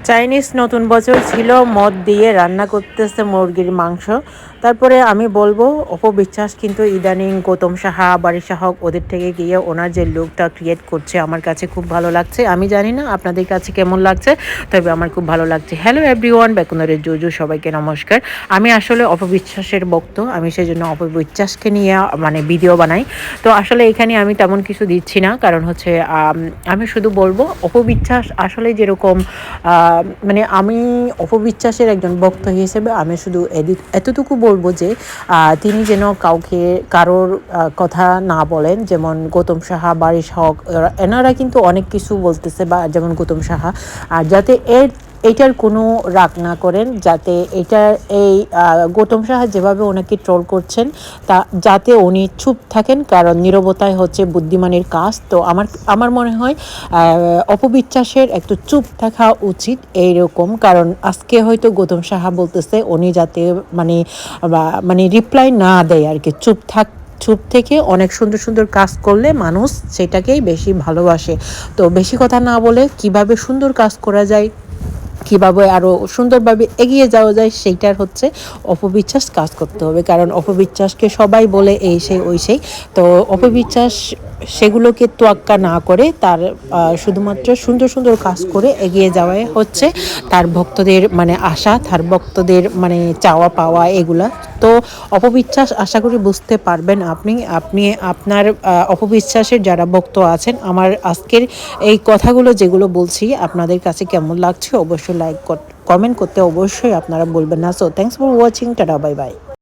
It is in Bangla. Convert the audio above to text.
চাইনিজ নতুন বছর ছিল, মদ দিয়ে রান্না করতেছে মুরগির মাংস। তারপরে আমি বলবো অপবিশ্বাস কিন্তু ইদানিং গৌতম সাহা, বারিশা হক ওদের থেকে গিয়ে ওনার যে লুকটা ক্রিয়েট করছে আমার কাছে খুব ভালো লাগছে। আমি জানি না আপনাদের কাছে কেমন লাগছে, তবে আমার খুব ভালো লাগছে। হ্যালো এভরিওয়ান, বেকুনারের জুজু, সবাইকে নমস্কার। আমি আসলে অপবিশ্বাসের ভক্ত, আমি সেই জন্য অপবিশ্বাসকে নিয়ে মানে ভিডিও বানাই। তো আসলে এখানে আমি তেমন কিছু দিচ্ছি না, কারণ হচ্ছে আমি শুধু বলবো অপবিশ্বাস আসলে যেরকম মানে আমি অপবিশ্বাসের একজন ভক্ত হিসেবে আমি শুধু এতটুকু বলবো যে তিনি যেন কারোর কথা না বলেন। যেমন গৌতম সাহা, বারিশ হক, এনারা কিন্তু অনেক কিছু বলতেছে, বা যেমন গৌতম সাহা, আর যাতে এইটার কোনো রাগ না করেন, যাতে এই গৌতম সাহা যেভাবে ওনাকে ট্রোল করছেন তা যাতে উনি চুপ থাকেন, কারণ নীরবতাই হচ্ছে বুদ্ধিমানের কাজ। তো আমার মনে হয় অপবিশ্বাসের একটু চুপ থাকা উচিত এইরকম, কারণ আজকে হয়তো গৌতম সাহা বলতেছে উনি যাতে মানে রিপ্লাই না দেয় আর কি, চুপ থেকে অনেক সুন্দর সুন্দর কাজ করলে মানুষ সেটাকেই বেশি ভালোবাসে। তো বেশি কথা না বলে কিভাবে সুন্দর কাজ করা যায়, কীভাবে আরও সুন্দরভাবে এগিয়ে যাওয়া যায়, সেইটার হচ্ছে অপবিশ্বাস কাজ করতে হবে। কারণ অপবিশ্বাসকে সবাই বলে এই সেই ওই সেই, তো অপবিশ্বাস সেগুলোকে তোয়াক্কা না করে তার শুধুমাত্র সুন্দর সুন্দর কাজ করে এগিয়ে যাওয়াই হচ্ছে তার ভক্তদের মানে আশা, তার ভক্তদের মানে চাওয়া পাওয়া এগুলা। তো অপবিশ্বাস আশা করি বুঝতে পারবেন আপনি আপনার অপবিশ্বাসের যারা ভক্ত আছেন, আমার আজকের এই কথাগুলো যেগুলো বলছি আপনাদের কাছে কেমন লাগছে অবশ্যই কমেন্ট করতে অবশ্যই আপনারা বলবেন না। So thanks for watching, tata, bye bye.